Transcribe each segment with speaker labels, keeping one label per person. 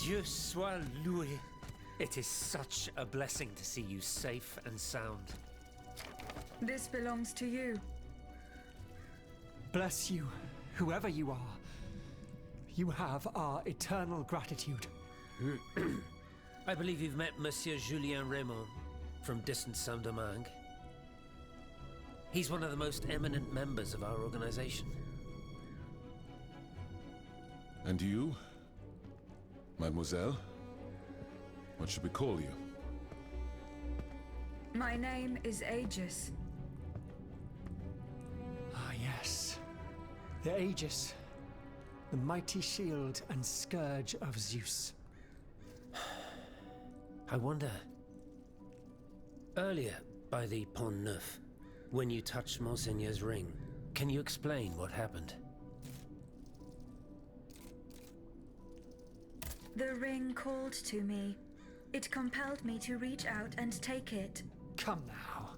Speaker 1: Dieu soit loué. It is such a blessing to see you safe and sound.
Speaker 2: This belongs to you.
Speaker 3: Bless you, whoever you are. You have our eternal gratitude.
Speaker 1: I believe you've met Monsieur Julien Raymond from distant Saint-Domingue. He's one of the most eminent members of our organization.
Speaker 4: And you, mademoiselle? What should we call you?
Speaker 2: My name is Aegis.
Speaker 3: Ah, yes. The Aegis. The mighty shield and scourge of Zeus.
Speaker 1: I wonder... Earlier, by the Pont Neuf, when you touched Monseigneur's ring, can you explain what happened?
Speaker 2: The ring called to me. It compelled me to reach out and take it.
Speaker 3: Come now.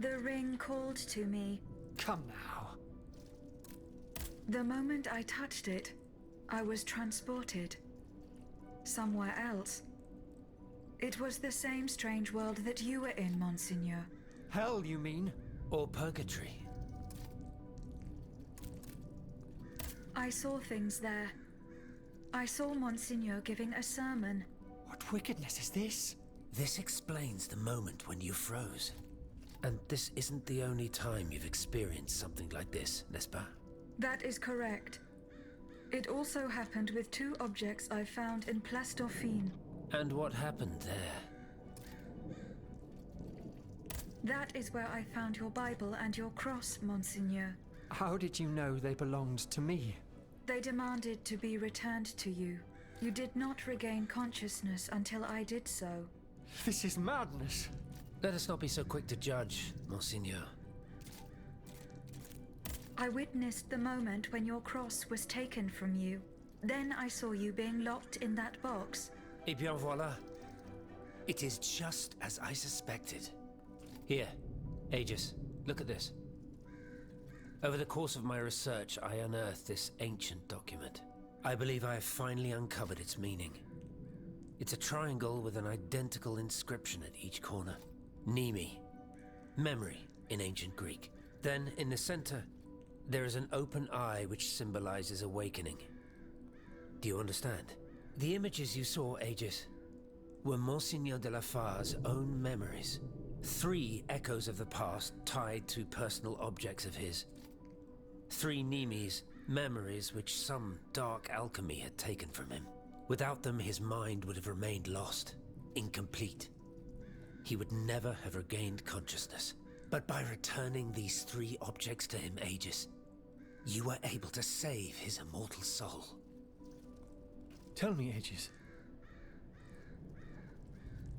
Speaker 2: The ring called to me.
Speaker 3: Come now.
Speaker 2: The moment I touched it, I was transported. Somewhere else. It was the same strange world that you were in, Monseigneur.
Speaker 3: Hell, you mean?
Speaker 1: Or purgatory?
Speaker 2: I saw things there. I saw Monseigneur giving a sermon.
Speaker 3: What wickedness is this?
Speaker 1: This explains the moment when you froze. And this isn't the only time you've experienced something like this, n'est-ce pas?
Speaker 2: That is correct. It also happened with two objects I found in Place Dauphine.
Speaker 1: And what happened there?
Speaker 2: That is where I found your Bible and your cross, Monseigneur.
Speaker 3: How did you know they belonged to me?
Speaker 2: They demanded to be returned to you. You did not regain consciousness until I did so.
Speaker 3: This is madness.
Speaker 1: Let us not be so quick to judge, Monseigneur.
Speaker 2: I witnessed the moment when your cross was taken from you. Then I saw you being locked in that box.
Speaker 1: Eh bien voilà. It is just as I suspected. Here, Aegis, look at this. Over the course of my research, I unearthed this ancient document. I believe I have finally uncovered its meaning. It's a triangle with an identical inscription at each corner. Nemi, memory in ancient Greek. Then, in the center, there is an open eye which symbolizes awakening. Do you understand? The images you saw, Aegis, were Monseigneur de la Far's own memories. 3 echoes of the past tied to personal objects of his. 3 Nemes, memories which some dark alchemy had taken from him. Without them, his mind would have remained lost, incomplete. He would never have regained consciousness. But by returning these 3 objects to him, Aegis, you were able to save his immortal soul.
Speaker 3: Tell me, Aegis.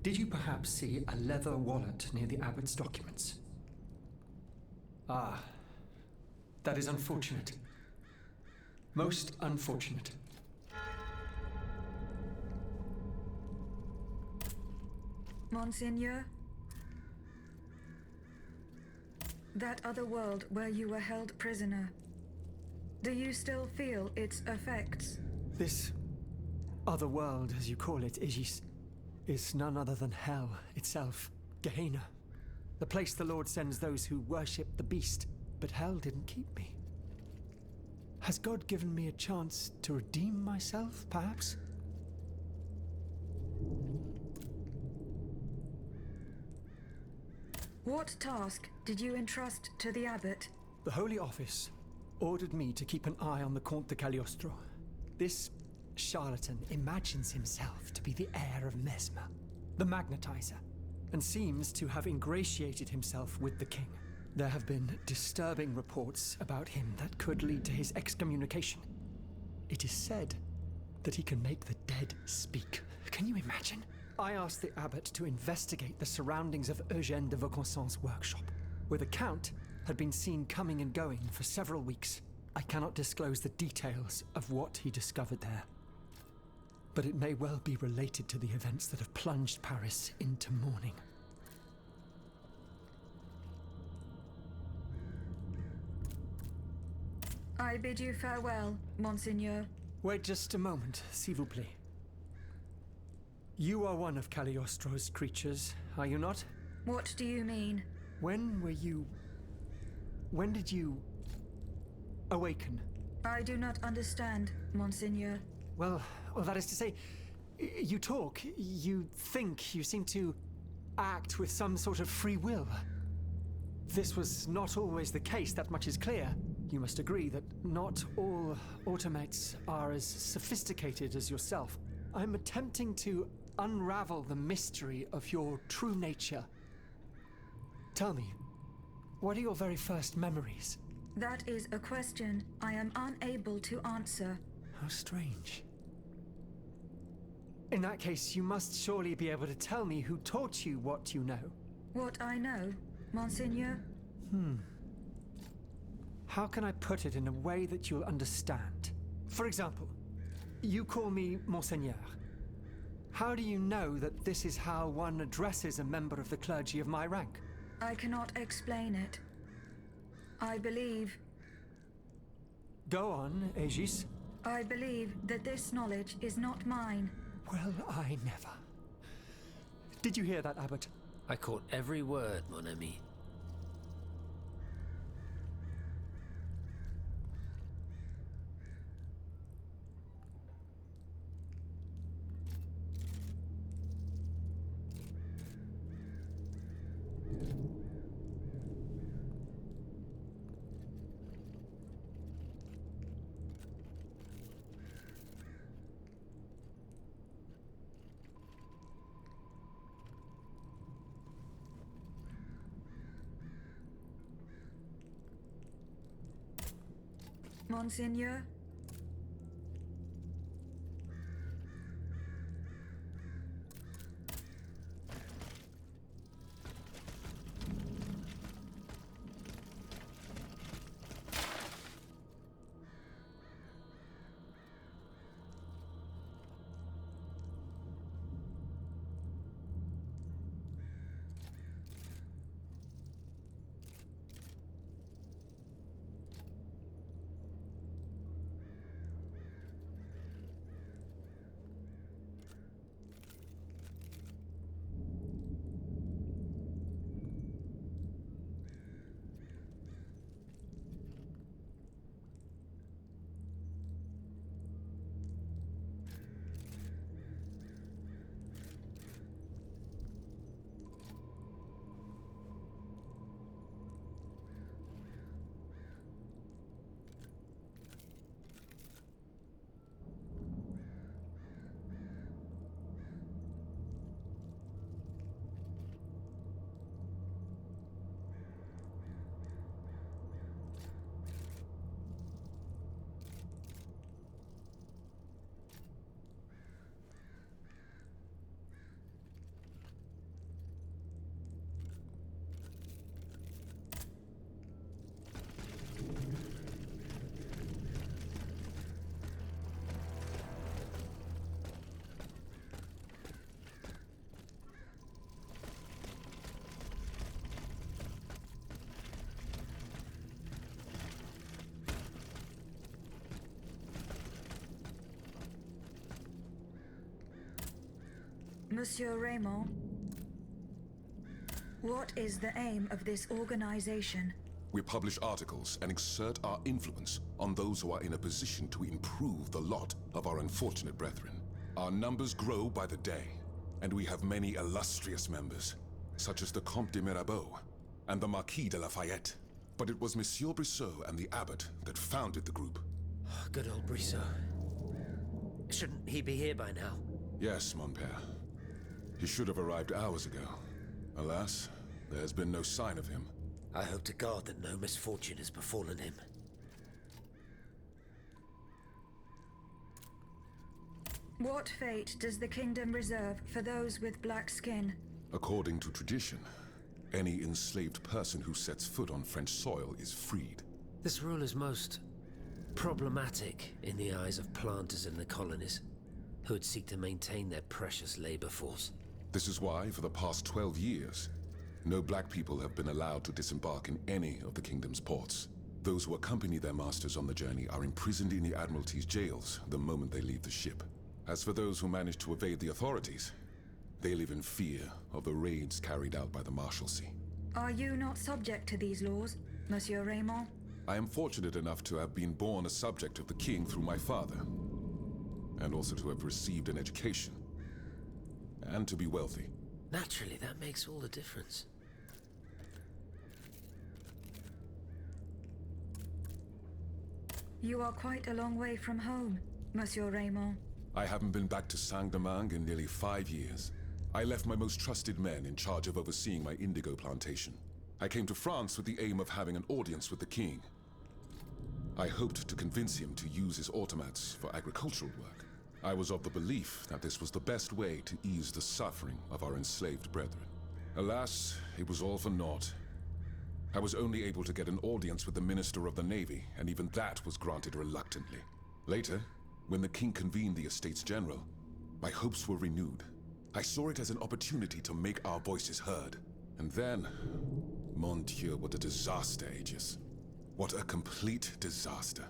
Speaker 3: Did you perhaps see a leather wallet near the abbot's documents? Ah, that is unfortunate. Most unfortunate.
Speaker 2: Monseigneur? That other world where you were held prisoner. Do you still feel its effects?
Speaker 3: This other world, as you call it, Aegis, is none other than hell itself. Gehenna. The place the Lord sends those who worship the beast. But hell didn't keep me. Has God given me a chance to redeem myself, perhaps?
Speaker 2: What task did you entrust to the abbot?
Speaker 3: The Holy Office ordered me to keep an eye on the Comte de Cagliostro. This charlatan imagines himself to be the heir of Mesmer, the magnetizer, and seems to have ingratiated himself with the king. There have been disturbing reports about him that could lead to his excommunication. It is said that he can make the dead speak. Can you imagine? I asked the abbot to investigate the surroundings of Eugène de Vaucanson's workshop, where the Count had been seen coming and going for several weeks. I cannot disclose the details of what he discovered there, but it may well be related to the events that have plunged Paris into mourning.
Speaker 2: I bid you farewell, Monseigneur.
Speaker 3: Wait just a moment, s'il vous plaît. You are one of Cagliostro's creatures, are you not?
Speaker 2: What do you mean?
Speaker 3: When did you awaken?
Speaker 2: I do not understand, Monseigneur.
Speaker 3: Well, that is to say, you talk, you think, you seem to act with some sort of free will. This was not always the case, that much is clear. You must agree that not all automates are as sophisticated as yourself. I'm attempting to unravel the mystery of your true nature. Tell me, what are your very first memories?
Speaker 2: That is a question I am unable to answer.
Speaker 3: How strange. In that case, you must surely be able to tell me who taught you what you know.
Speaker 2: What I know, Monseigneur?
Speaker 3: How can I put it in a way that you'll understand? For example, you call me Monseigneur. How do you know that this is how one addresses a member of the clergy of my rank?
Speaker 2: I cannot explain it. I believe...
Speaker 3: Go on, Aegis.
Speaker 2: I believe that this knowledge is not mine.
Speaker 3: Well, I never. Did you hear that, Abbot?
Speaker 1: I caught every word, mon ami.
Speaker 2: Monseigneur? Monsieur Raymond, what is the aim of this organization?
Speaker 4: We publish articles and exert our influence on those who are in a position to improve the lot of our unfortunate brethren. Our numbers grow by the day, and we have many illustrious members, such as the Comte de Mirabeau and the Marquis de Lafayette. But it was Monsieur Brissot and the Abbot that founded the group.
Speaker 1: Good old Brissot. Shouldn't he be here by now?
Speaker 4: Yes, mon père. He should have arrived hours ago. Alas, there has been no sign of him.
Speaker 1: I hope to God that no misfortune has befallen him.
Speaker 2: What fate does the kingdom reserve for those with black skin?
Speaker 4: According to tradition, any enslaved person who sets foot on French soil is freed.
Speaker 1: This rule is most problematic in the eyes of planters in the colonies, who would seek to maintain their precious labor force.
Speaker 4: This is why, for the past 12 years, no black people have been allowed to disembark in any of the kingdom's ports. Those who accompany their masters on the journey are imprisoned in the Admiralty's jails the moment they leave the ship. As for those who manage to evade the authorities, they live in fear of the raids carried out by the Marshalsea.
Speaker 2: Are you not subject to these laws, Monsieur Raymond?
Speaker 4: I am fortunate enough to have been born a subject of the king through my father, and also to have received an education, and to be wealthy.
Speaker 1: Naturally, that makes all the difference.
Speaker 2: You are quite a long way from home, Monsieur Raymond.
Speaker 4: I haven't been back to Saint-Domingue in nearly 5 years. I left my most trusted men in charge of overseeing my indigo plantation. I came to France with the aim of having an audience with the king. I hoped to convince him to use his automats for agricultural work. I was of the belief that this was the best way to ease the suffering of our enslaved brethren. Alas, it was all for naught. I was only able to get an audience with the Minister of the Navy, and even that was granted reluctantly. Later, when the king convened the Estates General, my hopes were renewed. I saw it as an opportunity to make our voices heard. And then, mon Dieu, what a disaster, Aegis. What a complete disaster.